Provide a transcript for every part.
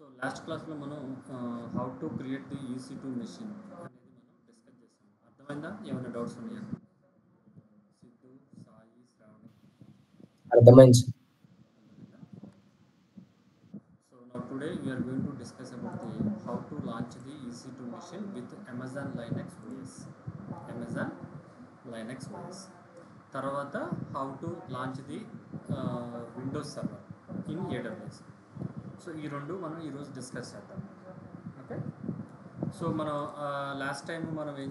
So last క్లాస్లో మనం how to create the EC2 machine అనేది మనం డిస్కస్ చేసాం. అర్థమైందా? ఏమైనా డౌట్స్ ఉన్నాయా? సిద్ధు, సాయి, శ్రావణి అర్థమైంది. అర్థమైందా? So now today we are going to discuss about the how to launch the EC2 machine with Amazon Linux OS. Amazon Linux OS. తర్వాత how to launch the Windows server in AWS. So ఈ రెండు మనం ఈరోజు discuss చేద్దాం. Okay, so మనం last time మనం ఏం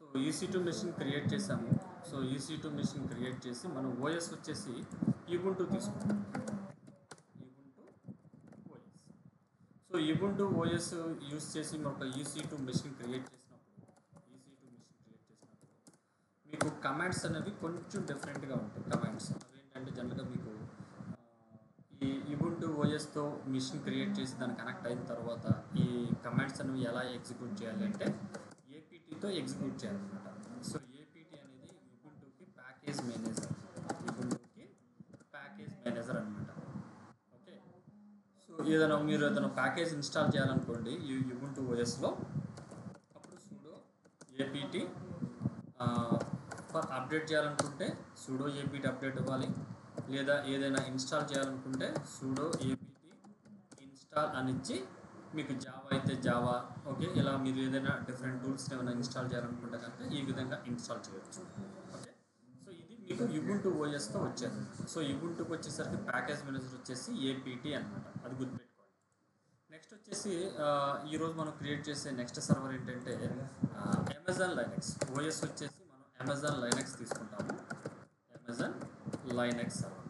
so EC2 machine create చేసాము. సో EC2 మెషిన్ క్రియేట్ చేసి మనం ఓఎస్ వచ్చేసి Ubuntu తీసుకున్నాం. Ubuntu OS. So Ubuntu OS use చేసి ఒక EC2 మెషిన్ క్రియేట్ చేసినప్పుడు మీకు కమాండ్స్ అనేవి కొంచెం డిఫరెంట్గా ఉంటాయి. కమాండ్స్ అవి ఏంటంటే జనరల్గా మీకు ఈ Ubuntu OSతో మిషన్ క్రియేట్ చేసి దాన్ని కనెక్ట్ అయిన తర్వాత ఈ కమాండ్స్ అనేవి ఎలా ఎగ్జిక్యూట్ చేయాలి అంటే APTతో ఎగ్జిక్యూట్ చేయాలన్నమాట. సో APT అనేది Ubuntuకి ప్యాకేజ్ మేనేజర్. Ubuntuకి ప్యాకేజ్ మేనేజర్ అనమాట. ఓకే, సో మీరు ఏదైనా ప్యాకేజ్ ఇన్స్టాల్ చేయాలనుకోండి ఈ Ubuntu OSలో, అప్పుడు sudo apt అప్డేట్ చేయాలనుకుంటే sudo apt అప్డేట్ ఇవ్వాలి. లేదా ఏదైనా ఇన్స్టాల్ చేయాలనుకుంటే sudo apt ఇన్స్టాల్ అని ఇచ్చి, మీకు జావా అయితే జావా, ఓకే, ఇలా మీరు ఏదైనా డిఫరెంట్ టూల్స్ ఏమైనా ఇన్స్టాల్ చేయాలనుకుంటే కనుక ఈ విధంగా ఇన్స్టాల్ చేయవచ్చు. ఓకే, సో ఇది మీకు Ubuntu OSతో వచ్చేది. సో Ubuntuకి వచ్చేసరికి ప్యాకేజ్ మేనేజర్ వచ్చేసి APT అనమాట, అది గుర్తుపెట్టుకోండి. నెక్స్ట్ వచ్చేసి ఈరోజు మనం క్రియేట్ చేసే నెక్స్ట్ సర్వర్ ఏంటంటే అమెజాన్ లైనక్స్ OS వచ్చేసి మనం అమెజాన్ లైనక్స్ తీసుకుంటాము. Amazon Linux server.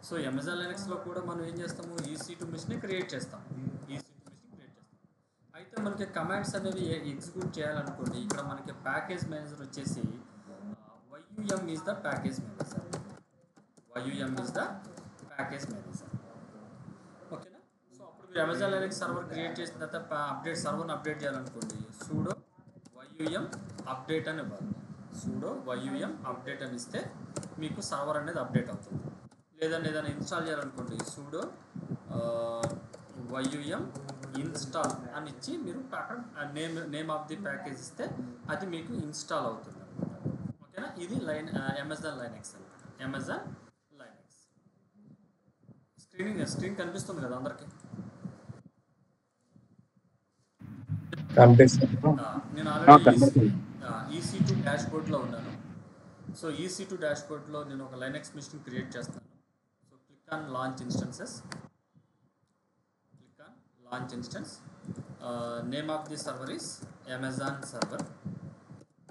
So Amazon లైనక్స్లో కూడా మనం ఏం చేస్తాము, EC2 మిషన్ని క్రియేట్ చేస్తాము. అయితే మనకి కమాండ్స్ అనేవి ఎగ్జిక్యూట్ చేయాలనుకోండి, ఇక్కడ మనకి ప్యాకేజ్ మేనేజర్ వచ్చేసి YUM is the package manager. YUM is the package manager. ఓకేనా? సో అప్పుడు మీరు అమెజాన్ లైనక్స్ సర్వర్ క్రియేట్ చేసిన తర్వాత సర్వర్ని అప్డేట్ చేయాలనుకోండి, sudo YUM అప్డేట్ అని ఇవ్వాలి. sudo YUM అప్డేట్ అని ఇస్తే మీకు సర్వర్ అనేది అప్డేట్ అవుతుంది. లేదంటే ఏదైనా ఇన్స్టాల్ చేయాలనుకోండి, sudo YUM ఇన్స్టాల్ అని ఇచ్చి మీరు నేమ్ ఆఫ్ ది ప్యాకేజ్ ఇస్తే అది మీకు ఇన్స్టాల్ అవుతుంది అనమాట. ఓకేనా? ఇది అమెజాన్ లైనక్స్ అనమాట. అమెజాన్ లైనక్స్ స్క్రీన్ కనిపిస్తుంది కదా అందరికి? నేను ఆల్రెడీ EC2 డాష్ బోర్డ్లో ఉన్నాను. సో EC2 డాష్ బోర్డ్లో నేను ఒక లైనక్స్ మిషన్ క్రియేట్ చేస్తాను. So click on launch instances. Launch instance. Name of the server is Amazon server.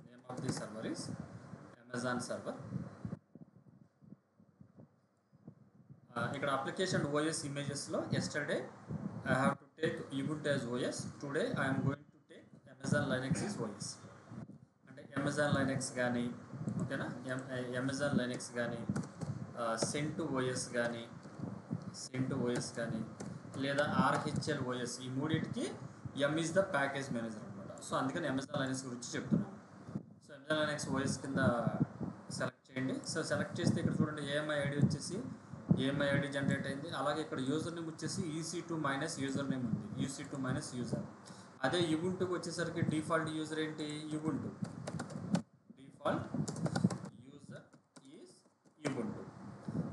Name of the server is Amazon server. ఇక్కడ application OS ఇమేజెస్లో yesterday I have to take Ubuntu as OS. Today I am going to take Amazon Linux is OS. అంటే Amazon Linux కానీ, ఓకేనా, Amazon Linux కానీ, CentOS కానీ, లేదా RHL OS, ఈ మూడింటికి M is the package manager అనమాట. So అందుకని అమెజాన్ లైనక్స్ గురించి చెప్తున్నాను. సో అమెజాన్ లైనక్స్ OS కింద సెలెక్ట్ చేయండి. సో సెలెక్ట్ చేస్తే ఇక్కడ చూడండి AMI ID వచ్చేసి AMI ID జనరేట్ అయింది. అలాగే ఇక్కడ యూజర్ నేమ్ వచ్చేసి EC2 మైనస్ యూజర్ నేమ్ ఉంది, EC2 మైనస్ యూజర్. అదే Ubuntuకి వచ్చేసరికి డిఫాల్ట్ యూజర్ ఏంటి, Ubuntu. Default user is Ubuntu.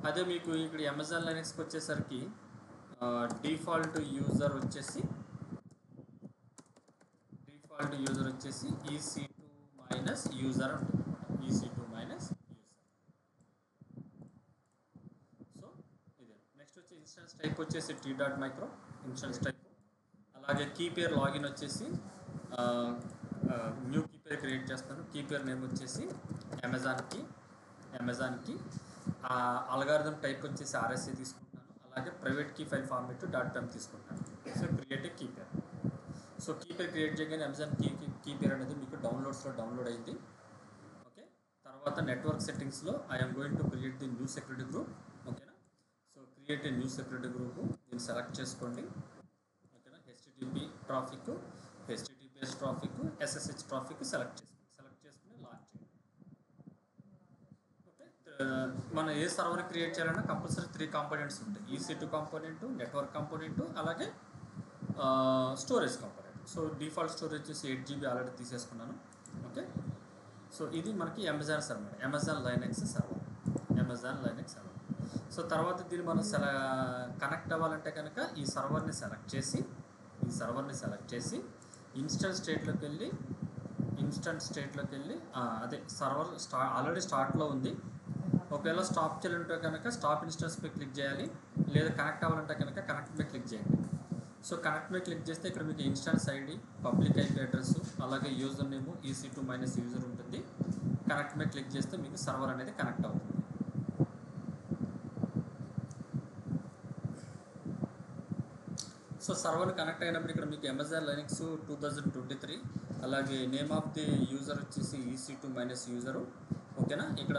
అదే మీకు ఇక్కడ అమెజాన్ లైనక్స్కి వచ్చేసరికి డిఫాల్ట్ యూజర్ వచ్చేసి EC2 మైనస్ యూజర్ ఉంటుంది అనమాట. EC2 minus user. సో ఇదే. నెక్స్ట్ వచ్చి ఇన్స్టెన్స్ టైప్ వచ్చేసి t.micro ఇన్స్టెన్స్ టైప్. అలాగే కీ పేర్ లాగిన్ వచ్చేసి న్యూ కీ పేర్ క్రియేట్ చేస్తాను. కీ పేర్ నేమ్ వచ్చేసి అమెజాన్కి. అల్గారిథం టైప్ వచ్చేసి RSA తీసుకుంటాను. అలాగే private key file format .pem తీసుకుంటాను. So create key pair. So key pair create చేయగానే అమెజాన్ కీ పేర్ అనేది మీకు డౌన్లోడ్స్లో డౌన్లోడ్ అయింది. ఓకే, తర్వాత నెట్వర్క్ సెట్టింగ్స్లో I'm going to create the new security group. ఓకేనా? So create a new security group దీన్ని సెలెక్ట్ చేసుకోండి. ఓకేనా? HTTP traffic, HTTPS traffic, SSH traffic select చేసుకుని లాంచ్ చేయండి. ఓకే, మనం ఏ సర్వర్ క్రియేట్ చేయాలన్నా కంపల్సరీ 3 కాంపోనెంట్స్ ఉంటాయి. EC2 కాంపోనెంట్, నెట్వర్క్ కాంపోనెంట్, అలాగే storage component. So default storage వచ్చేసి 8 GB ఆల్రెడీ తీసేసుకున్నాను. ఓకే, సో ఇది మనకి Amazon server, Amazon Linux server, Amazon Linux server. So తర్వాత దీన్ని మనం కనెక్ట్ అవ్వాలంటే కనుక ఈ సర్వర్ని సెలెక్ట్ చేసి ఇన్స్టెంట్ స్టేట్లోకి వెళ్ళి అదే సర్వర్ ఆల్రెడీ స్టార్ట్లో ఉంది. ఒకవేళ స్టాప్ చేయాలంటే కనుక స్టాప్ ఇన్స్టెన్స్పై క్లిక్ చేయాలి, లేదా కనెక్ట్ అవ్వాలంటే కనుక కనెక్ట్ మీద క్లిక్ చేయండి. సో కనెక్ట్ మీద క్లిక్ చేస్తే ఇక్కడ మీకు instance ID, public IP address, అలాగే యూజర్ నేమ్ EC2 - యూజర్ ఉంటుంది. కనెక్ట్ మీద క్లిక్ చేస్తే మీకు సర్వర్ అనేది కనెక్ట్ అవుతుంది. సో సర్వర్ కనెక్ట్ అయినప్పుడు ఇక్కడ మీకు అమెజాన్ లైనెక్స్ 2023, అలాగే నేమ్ ఆఫ్ ది యూజర్ వచ్చేసి EC2 - యూజరు. ఓకేనా, ఇక్కడ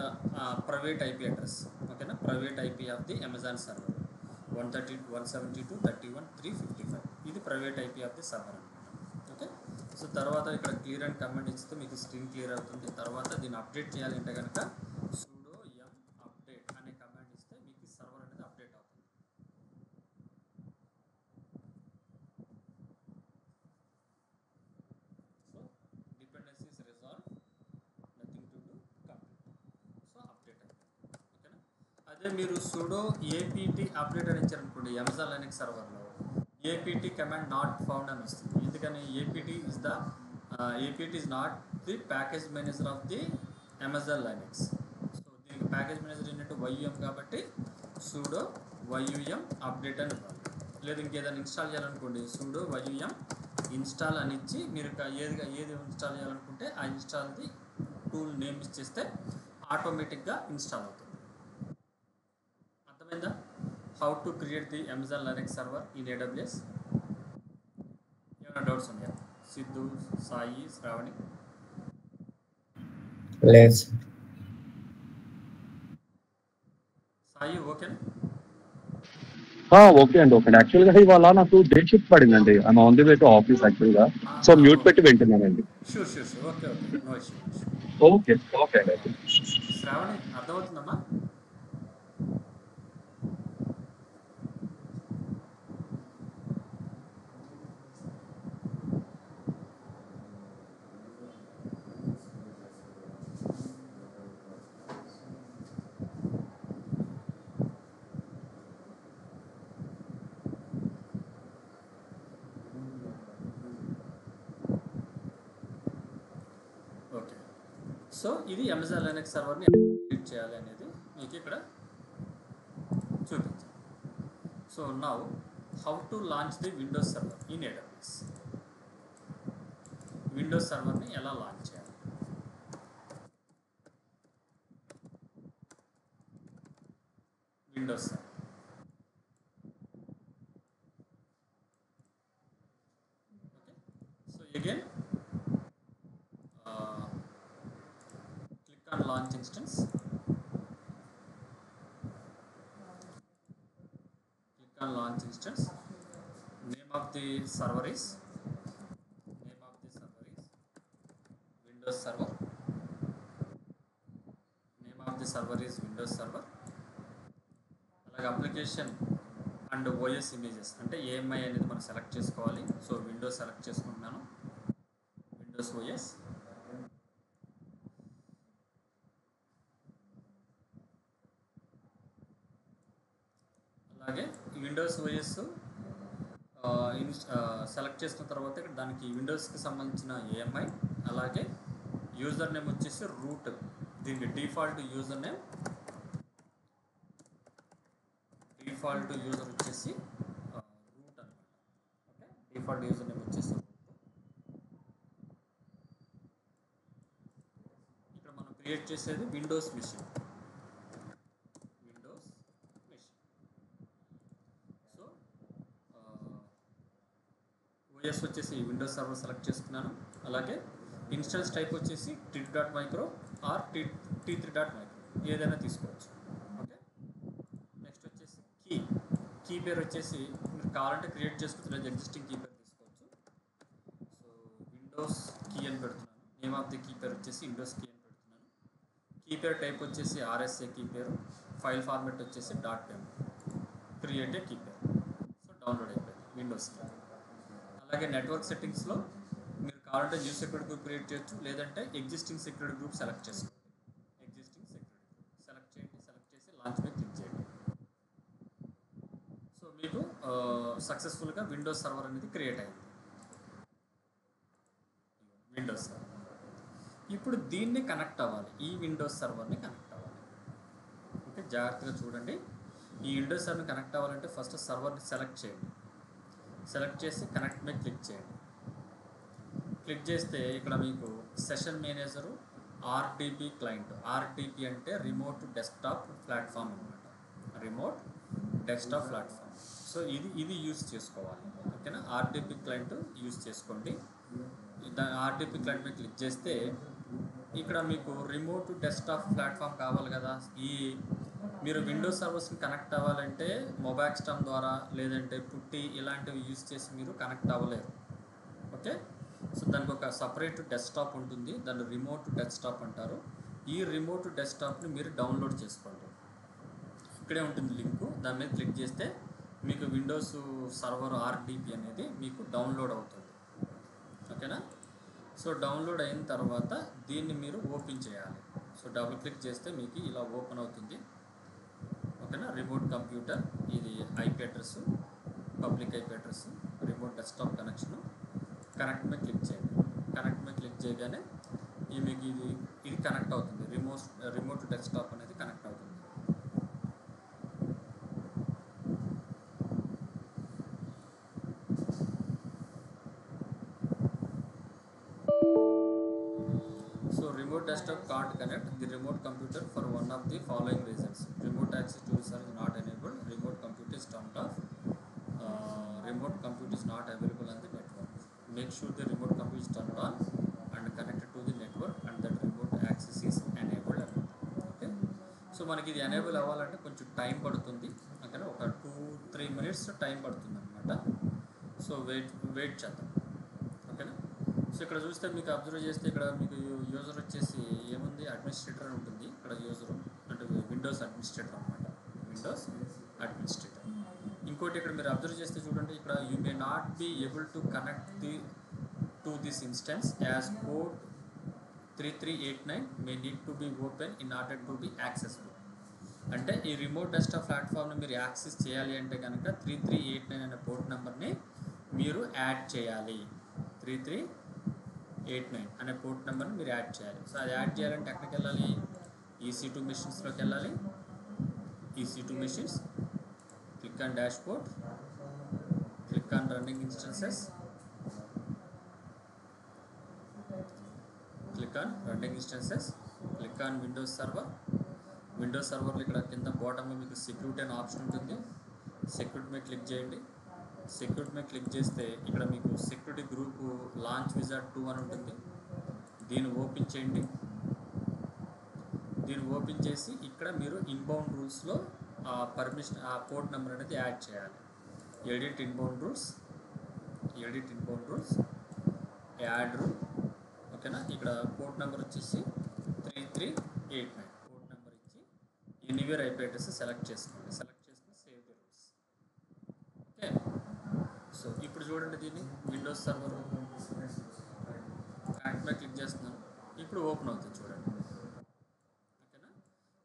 ప్రైవేట్ IP అడ్రస్. ఓకేనా, private IP of the Amazon server 132.172.31.355. ఇది private IP of the server అనమాట. ఓకే, సో తర్వాత ఇక్కడ క్లియర్ అండ్ కమెంట్ ఇస్తే మీకు స్క్రీన్ క్లియర్ అవుతుంది. తర్వాత దీన్ని అప్డేట్ చేయాలంటే కనుక sudo yum update అనే కమాండ్ ఇస్తే మీకు సర్వర్ అనేది అప్డేట్ అవుతుంది. So dependencies resolve, nothing to do, complete. So update అయిపోయింది. ఓకేనా, అదే మీరు sudo apt అప్డేట్ అని ఇచ్చారనుకోండి అమెజాన్ లైనెక్స్ సర్వర్లో apt కమాండ్ నాట్ ఫౌండ్ అని వస్తుంది. ఎందుకని apt is not the package manager of the Amazon Linux. So దీనికి ప్యాకేజ్ మేనేజర్ ఏంటంటే yum కాబట్టి sudo yum అప్డేట్ అని ఇవ్వాలి. లేదు ఇంకేదైనా ఇన్స్టాల్ చేయాలనుకోండి sudo yum ఇన్స్టాల్ అని ఇచ్చి మీరు ఏది ఇన్స్టాల్ చేయాలనుకుంటే ఆ ఇన్స్టాల్ది టూల్ నేమ్ ఇచ్చేస్తే ఆటోమేటిక్గా ఇన్స్టాల్ అవుతుంది. అర్థమైందా? How to create the Amazon Linux server in AWS. ఏమైనా డౌట్స్ ఉన్నాయా? సిద్ధు, సాయి, శ్రావణి? లేదు. సాయి ఓకేనా? ఓకే అండి. యాక్చువల్గా ఇవాళ నాకు డే షిఫ్ట్ పడిందండి. I'm on the way to office యాక్చువల్గా. సో మ్యూట్ పెట్టి వింటున్నానండి. Sure okay, no issue. Okay అండి. శ్రావణి అర్థమవుతుందమ్మా? సో ఇది అమెజాన్ లైనెక్స్ సర్వర్ని క్రియేట్ చేయాలి అనేది మీకు ఇక్కడ చూపించాను. So now how to launch the Windows server in AWS. Windows సర్వర్ని ఎలా లాంచ్ చేయాలి? Windows server. Okay, so again click on launch instance. Name of the server is Windows Server. Name of the server is Windows Server. అలాగే application and OS images అంటే AMI అనేది మనం select చేసుకోవాలి. So Windows select చేసుకుంటున్నాను, Windows OS. అలాగే Windows OS select చేసుకున్న తర్వాత ఇక్కడ దానికి విండోస్కి సంబంధించిన AMI, అలాగే యూజర్ నేమ్ వచ్చేసి రూట్. దీనికి డిఫాల్ట్ యూజర్ వచ్చేసి రూట్ అనమాట. ఓకే, డిఫాల్ట్ యూజర్ నేమ్ వచ్చేసి రూట్. ఇక్కడ మనం క్రియేట్ చేసేది విండోస్ మెషిన్. సో OS వచ్చేసి విండోస్ సర్వర్ సెలెక్ట్ చేసుకున్నాను. అలాగే ఇన్స్టెన్స్ టైప్ వచ్చేసి tit.micro ఆర్ t3.micro ఏదైనా తీసుకోవచ్చు. ఓకే, నెక్స్ట్ వచ్చేసి కీ పేరు వచ్చేసి మీరు కావాలంటే క్రియేట్ చేసుకుంటే లేదా ఎగ్జిస్టింగ్ కీ పేరు తీసుకోవచ్చు. సో విండోస్ కీ అని పెడుతున్నాను. నేమ్ ఆఫ్ ది కీ పేరు వచ్చేసి విండోస్ కీ అని పెడుతున్నాను. కీపేర్ టైప్ వచ్చేసి ఆర్ఎస్ఏ కీపేరు, ఫైల్ ఫార్మాట్ వచ్చేసి .pem, create a key pair. So download అయిపోయింది విండోస్కి. అలాగే నెట్వర్క్ సెట్టింగ్స్లో మీరు కావాలంటే న్యూ సెక్యూరిటీ గ్రూప్ క్రియేట్ చేయొచ్చు, లేదంటే ఎగ్జిస్టింగ్ సెక్యూరిటీ గ్రూప్ సెలెక్ట్ చేసుకోండి. ఎగ్జిస్టింగ్ సెక్యూరిటీ గ్రూప్ సెలెక్ట్ చేయండి, సెలెక్ట్ చేసి లాంచ్ మీద క్లిక్ చేయండి. సో మీకు సక్సెస్ఫుల్గా విండోస్ సర్వర్ అనేది క్రియేట్ అయింది. Windows server. ఇప్పుడు దీన్ని కనెక్ట్ అవ్వాలి, ఈ విండోస్ సర్వర్ని కనెక్ట్ అవ్వాలి. ఓకే, జాగ్రత్తగా చూడండి. ఈ విండోస్ సర్వర్ని కనెక్ట్ అవ్వాలంటే ఫస్ట్ సర్వర్ని సెలెక్ట్ చేయండి. సెలెక్ట్ చేసి కనెక్ట్ మీద క్లిక్ చేయండి. క్లిక్ చేస్తే ఇక్కడ మీకు session manager, RDP client. RDP అంటే రిమోట్ డెస్క్టాప్ ప్లాట్ఫామ్ అనమాట. Remote desktop platform. సో ఇది యూజ్ చేసుకోవాలి. ఓకేనా, ఆర్డిపి క్లయింట్ యూజ్ చేసుకోండి. ఆర్డిపి క్లయింట్ మీద క్లిక్ చేస్తే ఇక్కడ మీకు రిమోట్ డెస్క్టాప్ ప్లాట్ఫామ్ కావాలి కదా. మీరు విండోస్ సర్వర్స్ని కనెక్ట్ అవ్వాలంటే మొబాక్స్టమ్ ద్వారా లేదంటే పుట్టి ఇలాంటివి యూజ్ చేసి మీరు కనెక్ట్ అవ్వలేరు. ఓకే, సో దానికి ఒక సపరేట్ డెస్క్టాప్ ఉంటుంది, దాన్ని రిమోట్ డెస్క్టాప్ అంటారు. ఈ రిమోట్ డెస్క్టాప్ని మీరు డౌన్లోడ్ చేసుకోండి. ఇక్కడే ఉంటుంది లింకు, దాని మీద క్లిక్ చేస్తే మీకు విండోస్ సర్వర్ ఆర్డిపి అనేది మీకు డౌన్లోడ్ అవుతుంది. ఓకేనా, సో డౌన్లోడ్ అయిన తర్వాత దీన్ని మీరు ఓపెన్ చేయాలి. సో డబుల్ క్లిక్ చేస్తే మీకు ఇలా ఓపెన్ అవుతుంది. ఓకేనా, రిమోట్ కంప్యూటర్, ఇది IP address, public IP address, remote desktop connection. Connect మీద క్లిక్ చేయండి. కనెక్ట్ మీద క్లిక్ చేయగానే మీకు ఇది కనెక్ట్ అవుతుంది. రిమోట్ డెస్క్టాప్ అనేది కనెక్ట్ అవుతుంది. So remote desktop can't connect the remote computer for one of the following reasons. Remote access to user is not enabled. Remote computer is turned off. Remote computer is not available on the network. Make sure the remote computer is turned on and connected to the network and that remote access is enabled. Okay. So మనకి ఇది enable అవ్వాలంటే కొంచెం time పడుతుంది. ఓకేనా, ఒక 2-3 minutes time పడుతుంది అనమాట. So wait చేద్దాం. ఓకేనా, సో ఇక్కడ చూస్తే మీకు అబ్జర్వ్ చేస్తే ఇక్కడ మీకు యూజర్ వచ్చేసి ఏముంది, అడ్మినిస్ట్రేటర్ అని ఉంటుంది. ఇక్కడ యూజర్ అంటే విండోస్ అడ్మినిస్ట్రేటర్ అనమాట. Windows administrator. ఇంకోటి ఇక్కడ మీరు అబ్జర్వ్ చేస్తే చూడండి, ఇక్కడ you may not be able to connect to this instance as code 3389 may need to be open in order to be accessible. అంటే ఈ రిమోట్ డెస్క్టాప్ ప్లాట్ఫామ్ని మీరు యాక్సెస్ చేయాలి అంటే కనుక 3389 అనే పోర్ట్ నెంబర్ని మీరు యాడ్ చేయాలి. 3389 అనే పోర్ట్ నెంబర్ని మీరు యాడ్ చేయాలి. సో అది యాడ్ చేయాలంటే ఎక్కడికి వెళ్ళాలి, EC2 మెషిన్స్లోకి వెళ్ళాలి. EC2 machines, click on dashboard, click on running instances, click on running instances, click on Windows server. Windows సర్వర్లో ఇక్కడ కింద బాటంలో మీకు సెక్యూరిటీ అనే ఆప్షన్ ఉంటుంది. సెక్యూరిటీ మీద క్లిక్ చేయండి. సెక్యూరిటీ మీద క్లిక్ చేస్తే ఇక్కడ మీకు సెక్యూరిటీ గ్రూప్ లాంచ్ విజార్డ్ 2 అని ఉంటుంది. దీన్ని ఓపెన్ చేయండి. దీన్ని ఓపెన్ చేసి ఇక్కడ మీరు ఇన్బౌండ్ రూల్స్లో పర్మిషన్ ఆ పోర్ట్ నెంబర్ అనేది యాడ్ చేయాలి. Edit inbound rules, add rule. ఓకేనా, ఇక్కడ పోర్ట్ నెంబర్ వచ్చేసి 3389 పోర్ట్ నెంబర్ ఇచ్చి ఎనీవేర్ ఐపీ అడ్రస్ సెలెక్ట్ చేసుకోండి. సెలెక్ట్ చేసుకుని save the rules. Okay, so ఇప్పుడు చూడండి దీన్ని విండోస్ సర్వర్ కనెక్ట్ మీద క్లిక్ చేస్తున్నాను. ఇప్పుడు ఓపెన్ అవుతుంది చూడండి. ఓకేనా,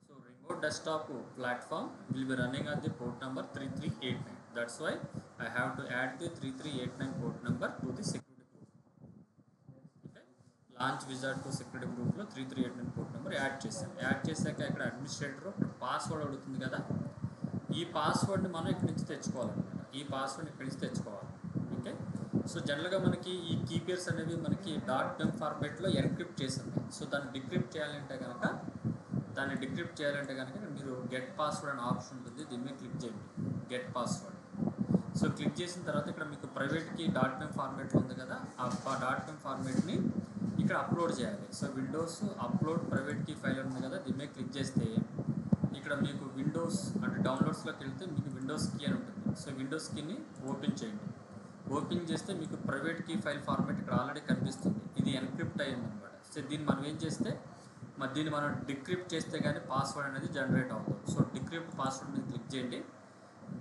so remote desktop platform will be running on the port number 3389. That's why I have to add the 3389 port number to the security group. Okay, launch wizard to security గ్రూప్లో 3389 port number add చేశాను. Add చేశాక ఇక్కడ administrator password అడుగుతుంది కదా, ఈ పాస్వర్డ్ని మనం ఇక్కడి నుంచి తెచ్చుకోవాలన్నమాట. ఈ పాస్వర్డ్ ఇక్కడి నుంచి తెచ్చుకోవాలి. ఓకే, సో జనరల్గా మనకి ఈ కీపేర్స్ అనేవి మనకి .pem ఫార్మాట్లో ఎన్క్రిప్ట్ చేసి ఉన్నాయి. సో దాన్ని డిక్రిప్ట్ చేయాలంటే కనుక మీరు గెట్ పాస్వర్డ్ అనే ఆప్షన్ ఉంటుంది. దీని మీద క్లిక్ చేయండి, గెట్ పాస్వర్డ్. సో క్లిక్ చేసిన తర్వాత ఇక్కడ మీకు ప్రైవేట్కి .pem ఫార్మాట్లో ఉంది కదా, ఆ .pem ఫార్మాట్ని ఇక్కడ అప్లోడ్ చేయాలి. So windows upload private key file ఉంది కదా, దీని మీద క్లిక్ చేస్తే ఇక్కడ మీకు విండోస్ అంటే డౌన్లోడ్స్లోకి వెళ్తే మీకు విండోస్ కీ అని ఉంటుంది. సో విండోస్ కీని ఓపెన్ చేయండి. ఓపెన్ చేస్తే మీకు ప్రైవేట్ కీ ఫైల్ ఫార్మాట్ ఇక్కడ ఆల్రెడీ కనిపిస్తుంది. ఇది ఎన్క్రిప్ట్ అయ్యింది అనమాట. సో దీన్ని మనం ఏం చేస్తే మరి దీన్ని మనం డిక్రిప్ట్ చేస్తే కానీ పాస్వర్డ్ అనేది జనరేట్ అవుతుంది. సో డిక్రిప్ట్ పాస్వర్డ్ మీద క్లిక్ చేయండి.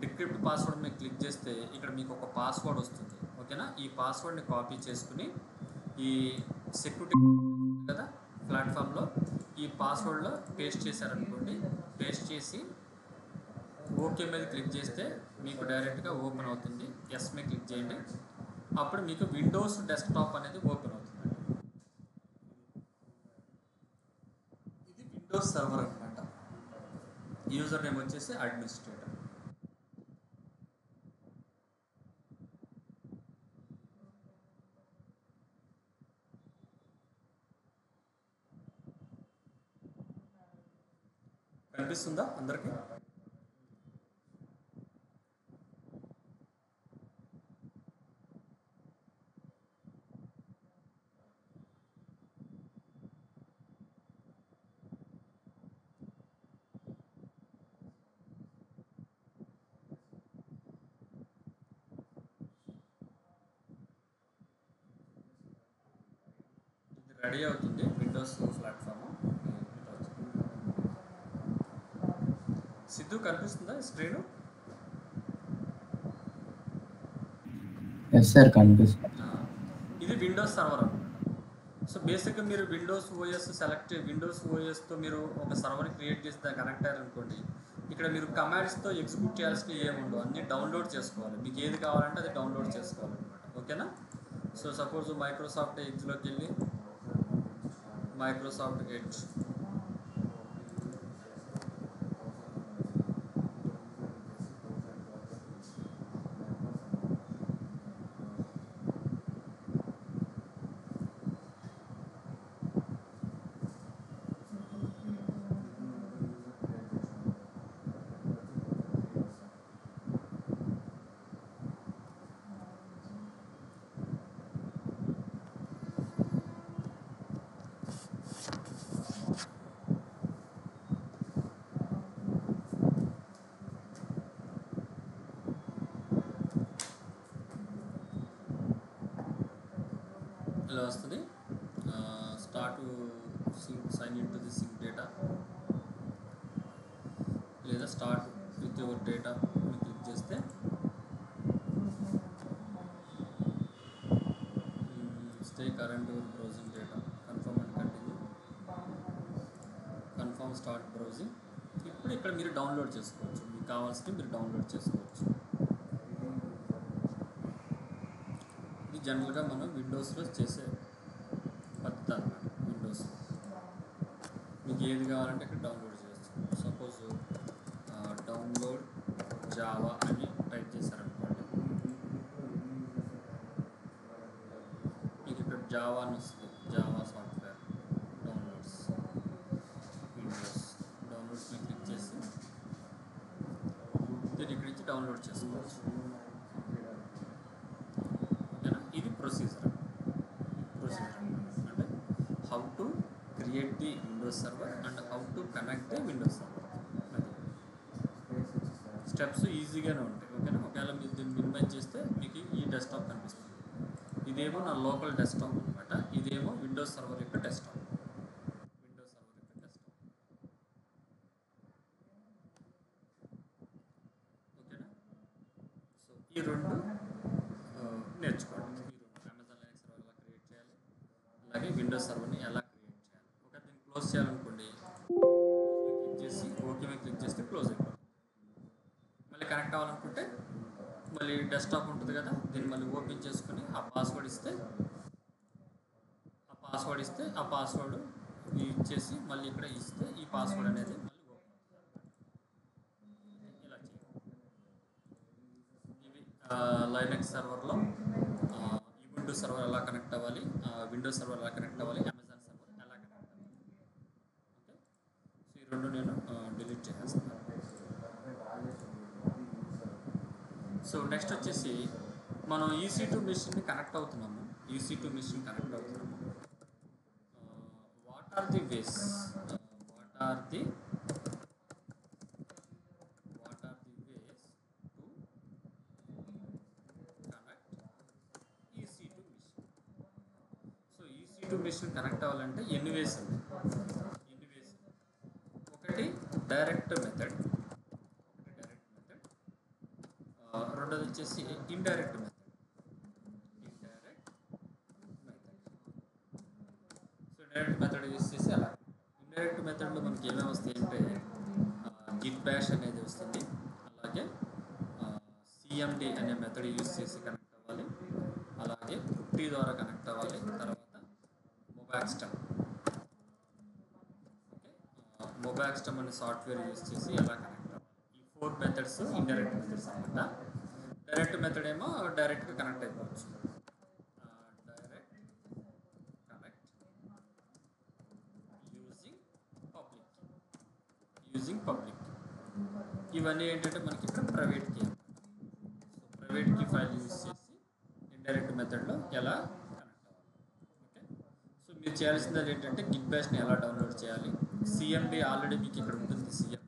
డిక్రిప్ట్ పాస్వర్డ్ మీద క్లిక్ చేస్తే ఇక్కడ మీకు ఒక పాస్వర్డ్ వస్తుంది. ఓకేనా, ఈ పాస్వర్డ్ని కాపీ చేసుకుని ఈ సెక్యూరిటీ కదా ప్లాట్ఫామ్లో ఈ పాస్వర్డ్లో పేస్ట్ చేశారనుకోండి, పేస్ట్ చేసి ఓకే మీద క్లిక్ చేస్తే మీకు డైరెక్ట్గా ఓపెన్ అవుతుంది. ఎస్ మీద క్లిక్ చేయండి, అప్పుడు మీకు విండోస్ డెస్క్టాప్ అనేది ఓపెన్ అవుతుంది. ఇది విండోస్ సర్వర్ అనమాట. యూజర్ నేమ్ వచ్చేసి అడ్మినిస్ట్రేటర్. కనిపిస్తుందా అందరికీ? రెడీ అవుతుంది విండోస్ ప్లాట్ఫామ్. సిద్ధు కనిపిస్తుందా స్క్రీన్? ఎస్ సార్ కనిపిస్తుంది. ఇది విండోస్ సర్వర్ అనమాట. సో బేసిక్గా మీరు విండోస్ ఓఎస్ సెలెక్ట్ విండోస్ ఓఎస్తో మీరు ఒక సర్వర్ క్రియేట్ చేసి దాన్ని కనెక్ట్ అయ్యారనుకోండి, ఇక్కడ మీరు కమాండ్స్తో ఎగ్జిక్యూట్ చేయాల్సిన ఏముండవు, అన్నీ డౌన్లోడ్ చేసుకోవాలి. మీకు ఏది కావాలంటే అది డౌన్లోడ్ చేసుకోవాలన్నమాట. ఓకేనా. సో సపోజ్ మైక్రోసాఫ్ట్ ఎడ్జ్లోకి వెళ్ళి మైక్రోసాఫ్ట్ ఎడ్జ్ ఇలా వస్తుంది. Start sign in to the sync data లేదా start with your data click చేస్తే stay current your browsing data confirm and continue, confirm start browsing. ఇప్పుడు ఇక్కడ మీరు డౌన్లోడ్ చేసుకోవచ్చు, మీకు కావాల్సింది మీరు డౌన్లోడ్ చేసుకోవచ్చు. ఇది జనరల్గా మనం విండోస్లో చేసే పద్ధతి అన్నమాట. విండోస్ మీకు ఏది కావాలంటే ఇక్కడ డౌన్లోడ్ చేయొచ్చు. సపోజ్ డౌన్లోడ్ జావా అని టైప్ చేశారనుకోండి, మీకు ఇక్కడ జావా అని వస్తుంది. Java software downloads Windows downloads మీద క్లిక్ చేసి దీన్ని ఇక్కడి నుంచి డౌన్లోడ్ చేసుకోవచ్చు. ఇది ప్రొసీజర్ అంటే how to create the Windows server and how to connect the Windows server. అది స్టెప్స్ ఈజీగానే ఉంటాయి. ఓకేనా. ఒకవేళ మీరు దీన్ని మినిమైజ్ చేస్తే మీకు ఈ డెస్క్టాప్ కనిపిస్తుంది. ఇదేమో నా లోకల్ డెస్క్టాప్ అనమాట, ఇదేమో విండోస్ సర్వర్ యొక్క డెస్క్టాప్. విండోస్ సర్వర్ యొక్క డెస్క్టాప్. ఓకేనా. సో ఈ రెండు నేర్చుకోండి. అలాగే విండోస్ సర్వర్ని ఎలా క్రియేట్ చేయాలి. ఒక దీన్ని క్లోజ్ చేయాలనుకోండి, క్లిక్ చేసి ఓకే మీద క్లిక్ చేస్తే క్లోజ్ అయిపోతుంది. మళ్ళీ కనెక్ట్ అవ్వాలనుకుంటే మళ్ళీ డెస్క్టాప్ ఉంటుంది కదా, దీన్ని మళ్ళీ ఓపెన్ చేసుకుని ఆ పాస్వర్డ్ ఇస్తే ఆ పాస్వర్డ్ ఇచ్చేసి మళ్ళీ ఇక్కడ ఇస్తే ఈ పాస్వర్డ్ అనేది మళ్ళీ ఓపెన్ ఇలా చేయాలి. ఇవి లైనక్స్ సర్వర్లో విండోస్ సర్వర్ ఎలా కనెక్ట్ అవ్వాలి, విండోస్ సర్వర్ ఎలా కనెక్ట్ అవ్వాలి, అమెజాన్ సర్వర్ ఎలా కనెక్ట్ అవ్వాలి. ఓకే. సో ఈ రెండు నేను డిలీట్ చేసేస్తాను. సో నెక్స్ట్ వచ్చేసి మనం EC2 మిషన్ని కనెక్ట్ అవుతున్నాము. EC2 మిషన్ కనెక్ట్ అవుతున్నాము. What are the ways to connect EC2 machine. So EC2 machine connect అవ్వాలంటే ఎన్ని వేస్ ఉంది? డైరెక్ట్ మెథడ్, రెండోది వచ్చేసి indirect method. So direct method use చేసి అలా. ఇండైరెక్ట్ మెథడ్లో మనకి ఏమేమి వస్తాయి అంటే గిట్ బ్యాష్ అనేది వస్తుంది, అలాగే సిఎండి అనే మెథడ్ యూస్ చేసి కనెక్ట్ అవ్వాలి, అలాగే పుట్టి ద్వారా కనెక్ట్ అవ్వాలి, తర్వాత మొబాక్స్టమ్. మొబాక్స్టమ్ అనే సాఫ్ట్వేర్ యూస్ చేసి ఎలా కనెక్ట్ అవ్వాలి. ఈ 4 మెథడ్స్ ఇండైరెక్ట్ మెథడ్స్ అనమాట. డైరెక్ట్ మెథడ్ ఏమో డైరెక్ట్గా కనెక్ట్ అయిపోవచ్చు. Direct connect using public. ఇవన్నీ ఏంటంటే మనకి ఇక్కడ private key. So private key file use చేసి ఇండైరెక్ట్ మెథడ్లో ఎలా కనెక్ట్ అవ్వాలి. ఓకే, సో మీరు చేయాల్సింది ఏంటంటే గిట్ బ్యాష్ని ఎలా డౌన్లోడ్ చేయాలి. సిఎండి ఆల్రెడీ మీకు ఇక్కడ ఉంటుంది, సిఎండి.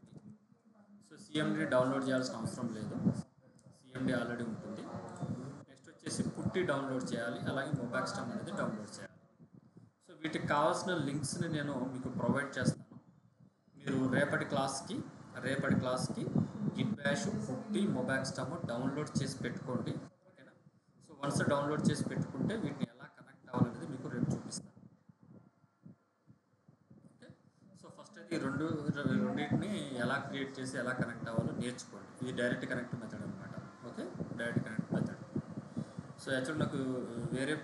సో సిఎండి డౌన్లోడ్ చేయాల్సిన అవసరం లేదు, సిఎండి ఆల్రెడీ ఉంటుంది. నెక్స్ట్ వచ్చేసి పుట్టి డౌన్లోడ్ చేయాలి, అలాగే మొబాక్స్టమ్ అనేది డౌన్లోడ్ చేయాలి. సో వీటికి కావాల్సిన లింక్స్ని నేను మీకు ప్రొవైడ్ చేస్తాను. మీరు రేపటి క్లాస్కి గిట్ బ్యాష్, పుట్టి, మొబాక్స్టమ్ డౌన్లోడ్ చేసి పెట్టుకోండి. ఓకేనా. సో వన్స్ డౌన్లోడ్ చేసి పెట్టుకుంటే వీటిని ఎలా కనెక్ట్ అవ్వాలనేది మీకు రేపు చూపిస్తాను. ఓకే, సో ఫస్ట్ అది రెండింటిని ఎలా క్రియేట్ చేసి ఎలా కనెక్ట్ అవ్వాలో నేర్చుకోండి. ఇది డైరెక్ట్ కనెక్ట్ మెథడ్ అనమాట. Okay, direct connect method. So actual నాకు వేరే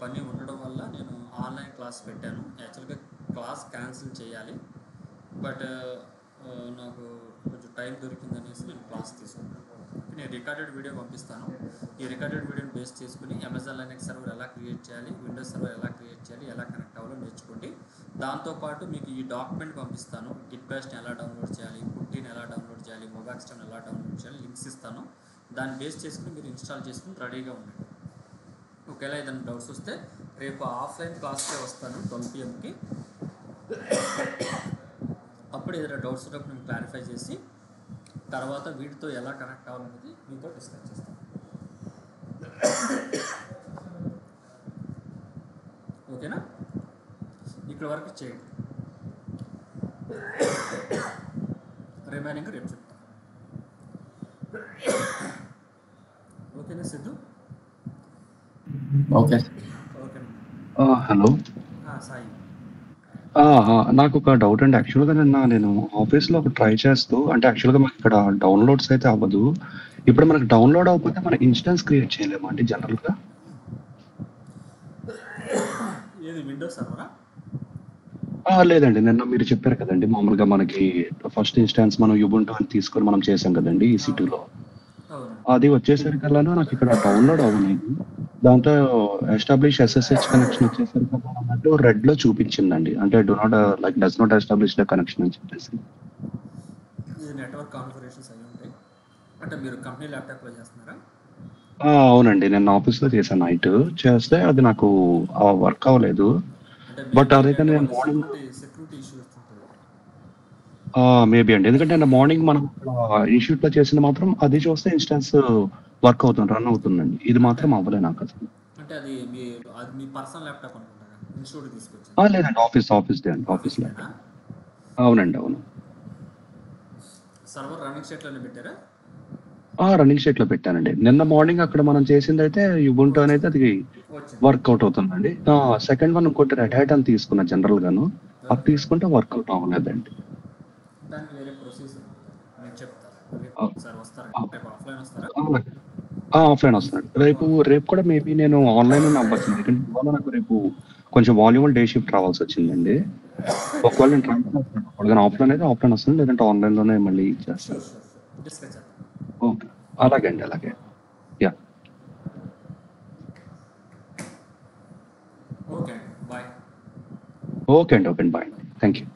పని ఉండడం వల్ల నేను ఆన్లైన్ క్లాస్ పెట్టాను. యాక్చువల్గా క్లాస్ క్యాన్సిల్ చేయాలి, బట్ నాకు కొంచెం టైం దొరికిందనేసి నేను క్లాస్ తీసుకున్నాను. నేను రికార్డెడ్ వీడియో పంపిస్తాను. ఈ రికార్డెడ్ వీడియోని బేస్ చేసుకుని అమెజాన్ లైనక్స్ సర్వర్ ఎలా క్రియేట్ చేయాలి, విండోస్ సర్వర్ ఎలా క్రియేట్ చేయాలి, ఎలా కనెక్ట్ అవ్వాలో నేర్చుకోండి. దాంతోపాటు మీకు ఈ డాక్యుమెంట్ పంపిస్తాను. గిట్ బ్యాష్ని ఎలా డౌన్లోడ్ చేయాలి, పుట్టిని ఎలా డౌన్లోడ్ చేయాలి, మొబాక్స్టమ్ ఎలా డౌన్లోడ్ చేయాలి, లింక్స్ ఇస్తాను. దాన్ని బేస్ చేసుకుని మీరు ఇన్స్టాల్ చేసుకుని రెడీగా ఉండండి. ఒకవేళ ఏదైనా డౌట్స్ వస్తే రేపు ఆఫ్లైన్ క్లాస్కే వస్తాను 12 PM. అప్పుడు ఏదైనా డౌట్స్ ఉన్నప్పుడు నేను క్లారిఫై చేసి తర్వాత వీటితో ఎలా కనెక్ట్ అవ్వాలనేది మీతో డిస్కస్ చేస్తాను. ఓకేనా, ఇక్కడ వరకు చేయండి. రిమైనింగ్ రేపు చెప్తాను. ఓకేనా సిద్ధు? ఓకే. ఓకేనా. హలో, సాయి. నాకు ఒక డౌట్ అండి. యాక్చువల్గా నేను ఆఫీస్లో ఒక ట్రై చేస్తూ, అంటే యాక్చువల్గా మనకి ఇక్కడ డౌన్లోడ్స్ అయితే అవ్వదు. ఇప్పుడు మనకి డౌన్లోడ్ అవ్వకపోతే మన ఇన్స్టెన్స్ క్రియేట్ చేయలేము అండి జనరల్గా? ఏది విండోస్ సర్వరా? లేదండి, నిన్న మీరు చెప్పారు కదండి, మామూలుగా మనకి ఫస్ట్ ఇన్స్టాన్స్ మనం యుబుంటు అని తీసుకొని మనం చేసాం కదండి EC2లో. అది వచ్చేసరికల్లా నాకు ఇక్కడ డౌన్లోడ్ అవ్వలేదు. దాంతో ఎస్టాబ్లిష్ SSH కనెక్షన్ వచ్చేసరికి అన్నట్టు రెడ్ లో చూపించిందండి. అంటే does not establish the connection అని చెప్పేసి. ఇది నెట్వర్క్ కాన్ఫిగరేషన్స్ అయి ఉంటాయి. అంటే మీరు కంపెనీ ల్యాప్టాప్లో చేస్తున్నారా? అవునండి, నేను ఆఫీస్లో చేశాను. నైట్ చేస్తే అది నాకు వర్క్ అవ్వలేదు. బట్ అదైతే నేను మార్నింగ్ సెక్యూరిటీ ఇష్యూ వస్తుంటుంది. మేబీ అండి, ఎందుకంటే నేను మార్నింగ్ మనం ఇన్స్టిట్యూట్ లో చేసింది మాత్రం అది చూస్తే ఇన్స్టెన్స్ వర్క్ అవుతుంది, రన్ అవుతుందండి. ఇది మాత్రం అవ్వలే నాకు అసలు. అంటే అది మీ పర్సనల్ ల్యాప్టాప్ అనుకుంటా, ఇన్స్టిట్యూట్ తీసుకొచ్చాను. లేదండి, ఆఫీస్ డే అండి, ఆఫీస్ ల్యాప్టాప్. అవునండి, అవును. సర్వర్ రన్నింగ్ స్టేట్లోనే పెట్టారా? రన్నింగ్ స్టేట్ లో పెట్టానండి. నిన్న మార్నింగ్ అక్కడ మనం చేసింది అయితే యుబుంటు అనేది అది వర్కౌట్ అవుతుందండి. సెకండ్ వన్ ఇంకోటి రెడ్ హ్యాట్ అని తీసుకున్నా జనరల్ గాను, అది తీసుకుంటే వర్కౌట్ అవ్వలేదండి. దానికి వేరే ప్రొసీజర్ నేను చెప్తాను. సార్ వస్తారా? రేపు ఆఫ్లైన్ వస్తారా? ఆఫ్లైన్ వస్తున్నాడు. రేపు కూడా మేబీ నేను ఆన్లైన్ అవ్వచ్చు, ఎందుకంటే ఇవాళ నాకు రేపు కొంచెం వాల్యూబుల్ డే షిఫ్ట్ రావాల్సి వచ్చిందండి. ఒకవేళ నేను ట్రై చేస్తాను, ఆఫ్లైన్ అయితే ఆఫ్లైన్ వస్తుంది, లేదంటే ఆన్లైన్లోనే మళ్ళీ చేస్తాను. డిస్కస్ చేద్దాం. ఓకే, అలాగే అండి, అలాగే. Yeah, okay bye. ఓకే అండి, బాయ్. Thank you.